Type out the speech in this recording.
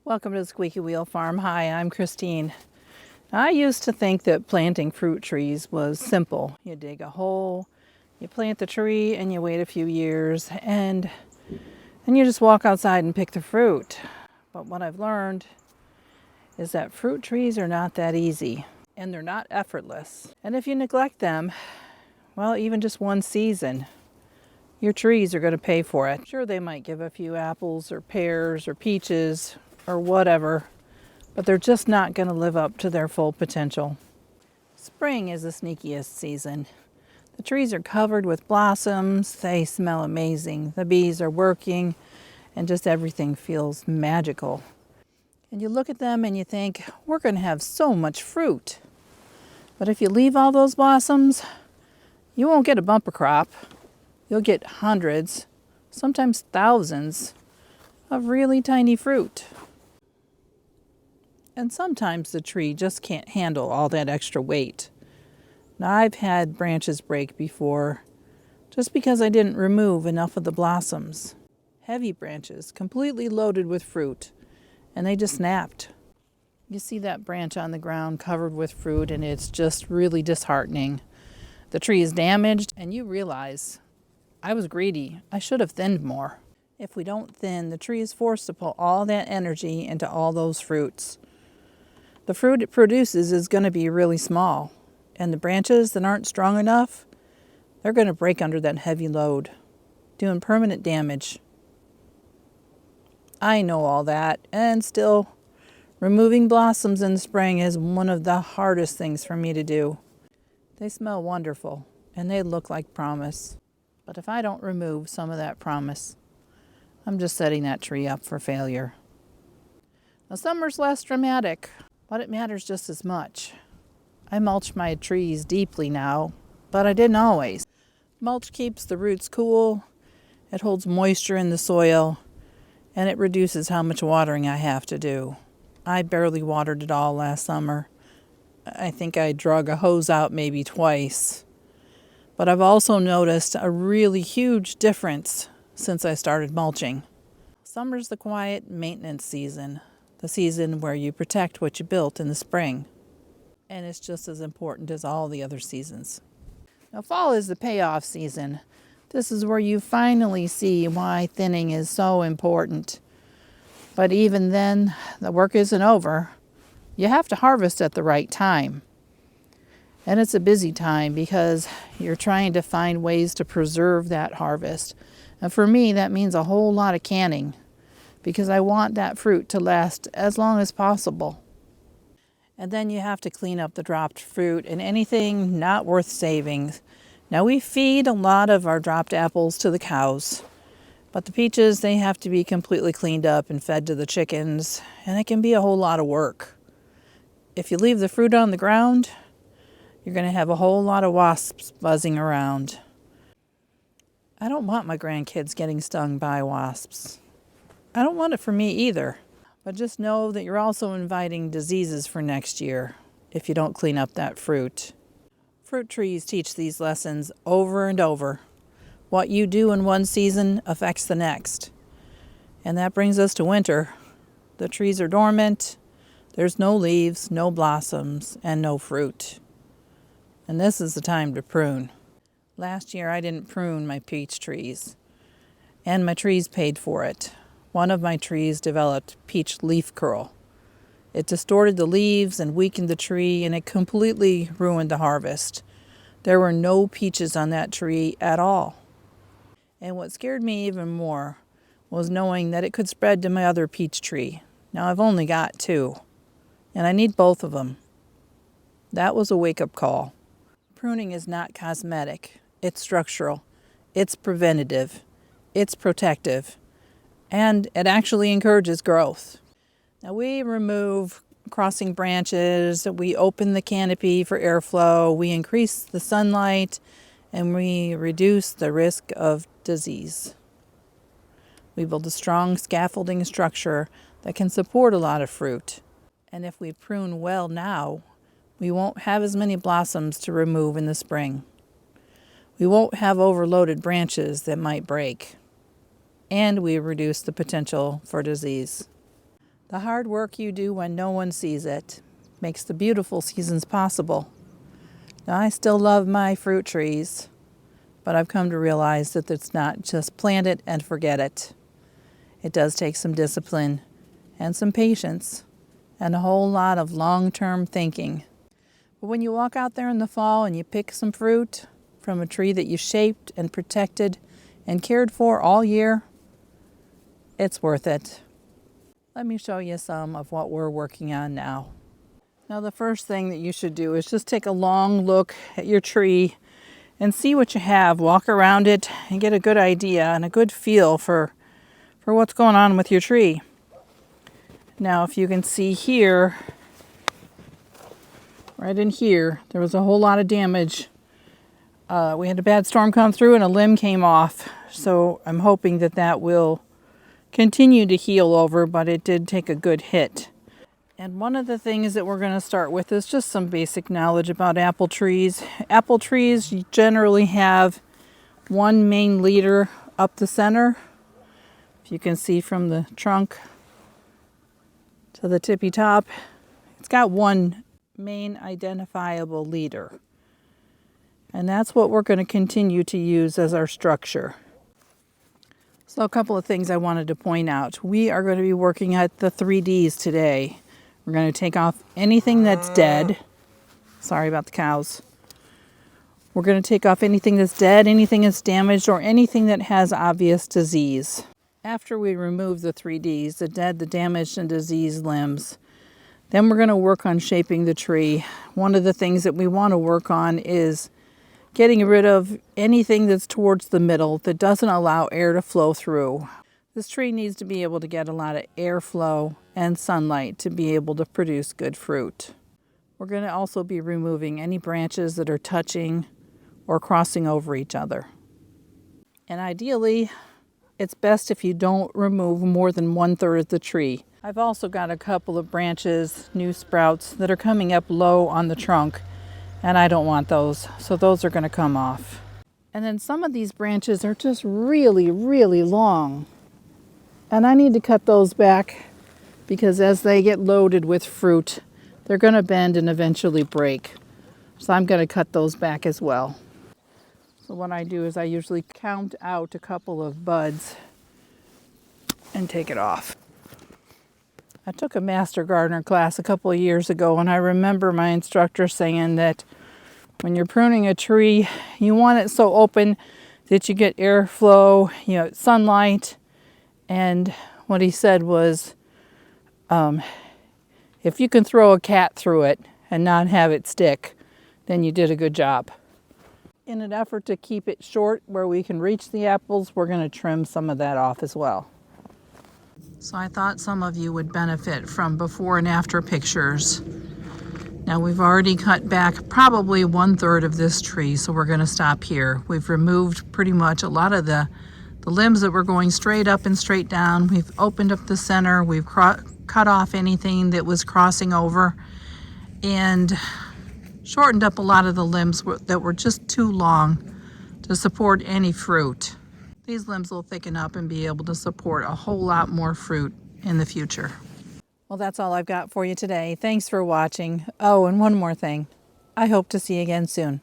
Welcome to the Squeaky Wheel Farm. Hi, I'm Christine. I used to think that planting fruit trees was simple. You dig a hole, you plant the tree, and you wait a few years, and then you just walk outside and pick the fruit. But what I've learned is that fruit trees are not that easy, and they're not effortless. And if you neglect them, well, even just one season, your trees are going to pay for it. Sure, they might give a few apples or pears or peaches or whatever, but they're just not going to live up to their full potential. Spring is the sneakiest season. The trees are covered with blossoms. They smell amazing. The bees are working, and just everything feels magical. And you look at them and you think, we're going to have so much fruit. But if you leave all those blossoms, you won't get a bumper crop. You'll get hundreds, sometimes thousands, of really tiny fruit. And sometimes the tree just can't handle all that extra weight. Now, I've had branches break before just because I didn't remove enough of the blossoms. Heavy branches, completely loaded with fruit, and they just snapped. You see that branch on the ground covered with fruit, and it's just really disheartening. The tree is damaged, and you realize, I was greedy. I should have thinned more. If we don't thin, the tree is forced to pull all that energy into all those fruits. The fruit it produces is going to be really small, and the branches that aren't strong enough, they're going to break under that heavy load, doing permanent damage. I know all that, and still, removing blossoms in the spring is one of the hardest things for me to do. They smell wonderful, and they look like promise. But if I don't remove some of that promise, I'm just setting that tree up for failure. Now, summer's less dramatic, but it matters just as much. I mulch my trees deeply now, but I didn't always. Mulch keeps the roots cool, it holds moisture in the soil, and it reduces how much watering I have to do. I barely watered it all last summer. I think I drug a hose out maybe twice. But I've also noticed a really huge difference since I started mulching. Summer's the quiet maintenance season. The season where you protect what you built in the spring. And it's just as important as all the other seasons. Now, fall is the payoff season. This is where you finally see why thinning is so important. But even then, the work isn't over. You have to harvest at the right time. And it's a busy time because you're trying to find ways to preserve that harvest. And for me, that means a whole lot of canning, because I want that fruit to last as long as possible. And then you have to clean up the dropped fruit and anything not worth saving. Now, we feed a lot of our dropped apples to the cows, but the peaches, they have to be completely cleaned up and fed to the chickens, and it can be a whole lot of work. If you leave the fruit on the ground, you're going to have a whole lot of wasps buzzing around. I don't want my grandkids getting stung by wasps. I don't want it for me either, but just know that you're also inviting diseases for next year if you don't clean up that fruit. Fruit trees teach these lessons over and over. What you do in one season affects the next. And that brings us to winter. The trees are dormant, there's no leaves, no blossoms, and no fruit. And this is the time to prune. Last year I didn't prune my peach trees, and my trees paid for it. One of my trees developed peach leaf curl. It distorted the leaves and weakened the tree, and it completely ruined the harvest. There were no peaches on that tree at all. And what scared me even more was knowing that it could spread to my other peach tree. Now, I've only got two, and I need both of them. That was a wake-up call. Pruning is not cosmetic. It's structural. It's preventative. It's protective. And it actually encourages growth. Now, we remove crossing branches, we open the canopy for airflow, we increase the sunlight, and we reduce the risk of disease. We build a strong scaffolding structure that can support a lot of fruit. And if we prune well now, we won't have as many blossoms to remove in the spring. We won't have overloaded branches that might break. And we reduce the potential for disease. The hard work you do when no one sees it makes the beautiful seasons possible. Now, I still love my fruit trees, but I've come to realize that it's not just plant it and forget it. It does take some discipline and some patience and a whole lot of long-term thinking. But when you walk out there in the fall and you pick some fruit from a tree that you shaped and protected and cared for all year, it's worth it. Let me show you some of what we're working on now. Now, the first thing that you should do is just take a long look at your tree and see what you have. Walk around it and get a good idea and a good feel for what's going on with your tree. Now, if you can see here, right in here, there was a whole lot of damage. We had a bad storm come through and a limb came off. So I'm hoping that that will continue to heal over, but it did take a good hit. And one of the things that we're going to start with is just some basic knowledge about apple trees. Apple trees generally have one main leader up the center. If you can see from the trunk to the tippy top, it's got one main identifiable leader. And that's what we're going to continue to use as our structure. So a couple of things I wanted to point out. We are going to be working at the 3Ds today. We're going to take off anything that's dead. Sorry about the cows. We're going to take off anything that's dead, anything that's damaged, or anything that has obvious disease. After we remove the 3Ds, the dead, the damaged, and diseased limbs, then we're going to work on shaping the tree. One of the things that we want to work on is getting rid of anything that's towards the middle that doesn't allow air to flow through. This tree needs to be able to get a lot of airflow and sunlight to be able to produce good fruit. We're going to also be removing any branches that are touching or crossing over each other. And ideally, it's best if you don't remove more than 1/3 of the tree. I've also got a couple of branches, new sprouts, that are coming up low on the trunk, and I don't want those, so those are going to come off. And then some of these branches are just really, really long. And I need to cut those back because as they get loaded with fruit, they're going to bend and eventually break. So I'm going to cut those back as well. So what I do is I usually count out a couple of buds and take it off. I took a master gardener class a couple of years ago, and I remember my instructor saying that when you're pruning a tree, you want it so open that you get airflow, sunlight. And what he said was, if you can throw a cat through it and not have it stick, then you did a good job. In an effort to keep it short where we can reach the apples, we're going to trim some of that off as well. So I thought some of you would benefit from before and after pictures. Now we've already cut back probably 1/3 of this tree, so we're going to stop here. We've removed pretty much a lot of the limbs that were going straight up and straight down. We've opened up the center. We've cut off anything that was crossing over and shortened up a lot of the limbs that were just too long to support any fruit. These limbs will thicken up and be able to support a whole lot more fruit in the future. Well, that's all I've got for you today. Thanks for watching. Oh, and one more thing. I hope to see you again soon.